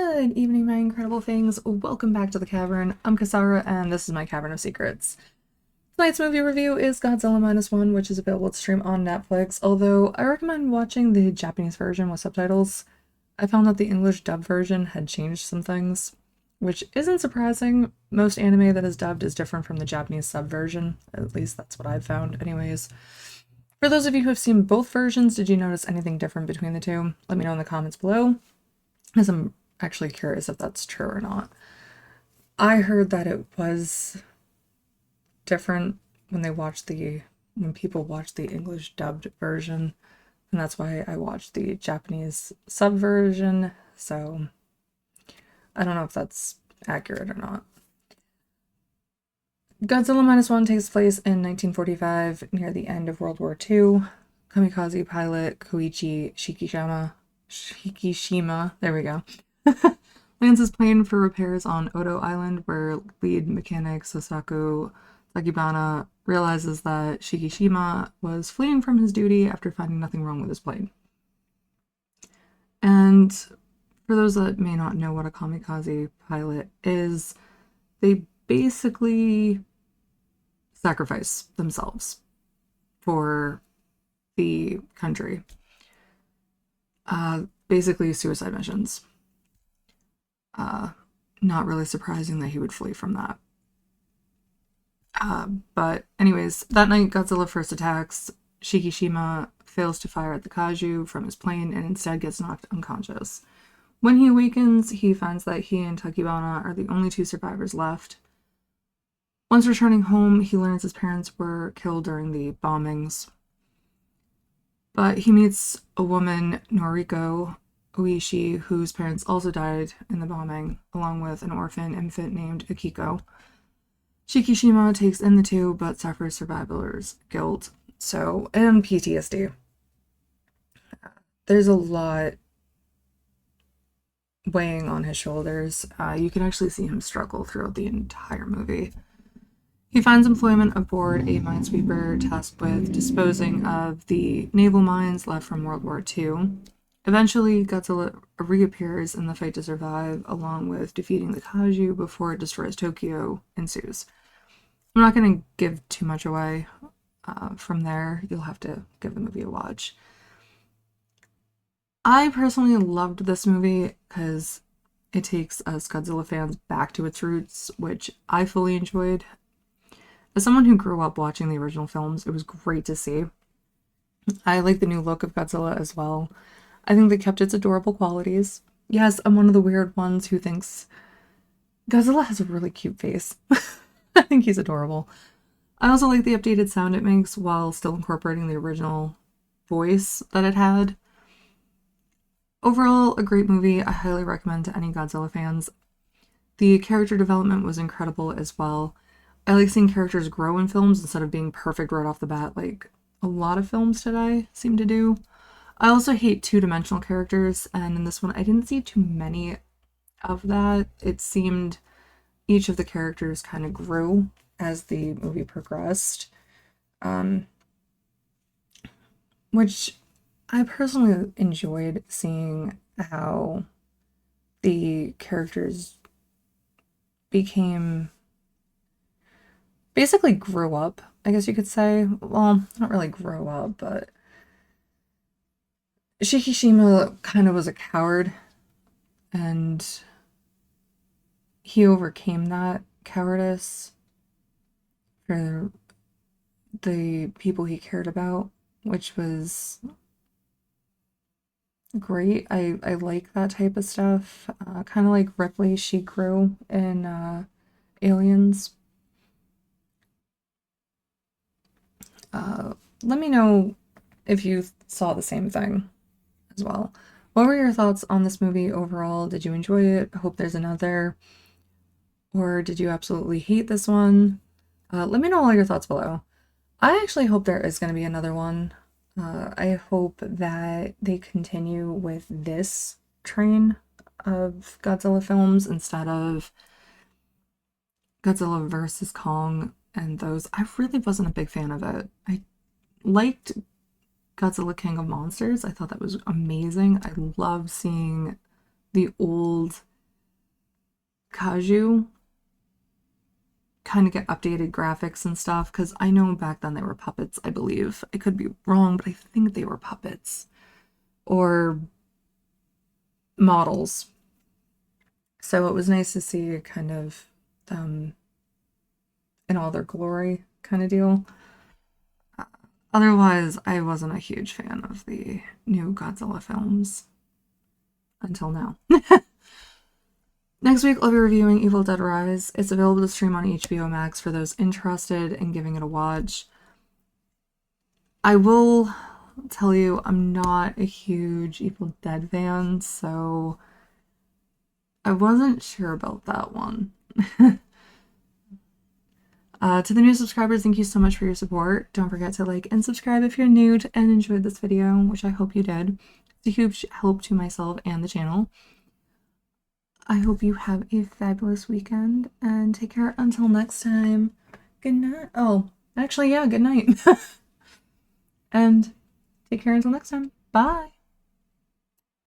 Good evening, my incredible things. Welcome back to the cavern. I'm Kasara, and this is my Cavern of Secrets. Tonight's movie review is Godzilla Minus One, which is available to stream on Netflix, although I recommend watching the Japanese version with subtitles. I found that the English dub version had changed some things, which isn't surprising. Most anime that is dubbed is different from the Japanese sub version. At least that's what I've found, anyways. For those of you who have seen both versions, did you notice anything different between the two? Let me know in the comments below, as I'm actually curious if that's true or not. I heard that it was different when people watched the English dubbed version, and that's why I watched the Japanese sub version, so I don't know if that's accurate or not. Godzilla Minus One takes place in 1945, near the end of World War II. Kamikaze pilot Koichi Shikishima, there we go, lands his plane for repairs on Odo Island, where lead mechanic Sasaku Takibana realizes that Shikishima was fleeing from his duty after finding nothing wrong with his plane. And for those that may not know what a kamikaze pilot is, they basically sacrifice themselves for the country. Basically suicide missions. Not really surprising that he would flee from that. But anyways, that night Godzilla first attacks. Shikishima fails to fire at the kaiju from his plane and instead gets knocked unconscious. When he awakens, he finds that he and Takibana are the only two survivors left. Once returning home, he learns his parents were killed during the bombings. But he meets a woman, Noriko Oishi, whose parents also died in the bombing, along with an orphan infant named Akiko. Shikishima takes in the two, but suffers survivor's guilt, and PTSD. There's a lot weighing on his shoulders. You can actually see him struggle throughout the entire movie. He finds employment aboard a minesweeper tasked with disposing of the naval mines left from World War II. Eventually, Godzilla reappears and the fight to survive, along with defeating the kaiju before it destroys Tokyo, ensues. I'm not going to give too much away from there. You'll have to give the movie a watch. I personally loved this movie because it takes us Godzilla fans back to its roots, which I fully enjoyed. As someone who grew up watching the original films, it was great to see. I like the new look of Godzilla as well. I think they kept its adorable qualities. Yes, I'm one of the weird ones who thinks Godzilla has a really cute face. I think he's adorable. I also like the updated sound it makes while still incorporating the original voice that it had. Overall, a great movie. I highly recommend to any Godzilla fans. The character development was incredible as well. I like seeing characters grow in films instead of being perfect right off the bat like a lot of films today seem to do. I also hate two-dimensional characters, and in this one I didn't see too many of that. It seemed each of the characters kind of grew as the movie progressed, which I personally enjoyed seeing how the characters basically grew up, I guess you could say. Well, not really grow up, but Shikishima kind of was a coward, and he overcame that cowardice for the people he cared about, which was great. I like that type of stuff. Kind of like Ripley, she grew in Aliens. Let me know if you saw the same thing as well. What were your thoughts on this movie overall? Did you enjoy it? I hope there's another. Or did you absolutely hate this one? Let me know all your thoughts below. I actually hope there is going to be another one. I hope that they continue with this train of Godzilla films instead of Godzilla vs. Kong and those. I really wasn't a big fan of it. I liked Godzilla King of Monsters. I thought that was amazing. I love seeing the old Kaiju kind of get updated graphics and stuff, because I know back then they were puppets, I believe. I could be wrong, but I think they were puppets or models. So it was nice to see kind of them in all their glory kind of deal. Otherwise, I wasn't a huge fan of the new Godzilla films until now. Next week, I'll be reviewing Evil Dead Rise. It's available to stream on HBO Max for those interested in giving it a watch. I will tell you, I'm not a huge Evil Dead fan, so I wasn't sure about that one. To the new subscribers, thank you so much for your support. Don't forget to like and subscribe if you're new and enjoyed this video, which I hope you did. It's a huge help to myself and the channel. I hope you have a fabulous weekend and take care until next time. Good night. Oh, actually, yeah, good night. And take care until next time. Bye.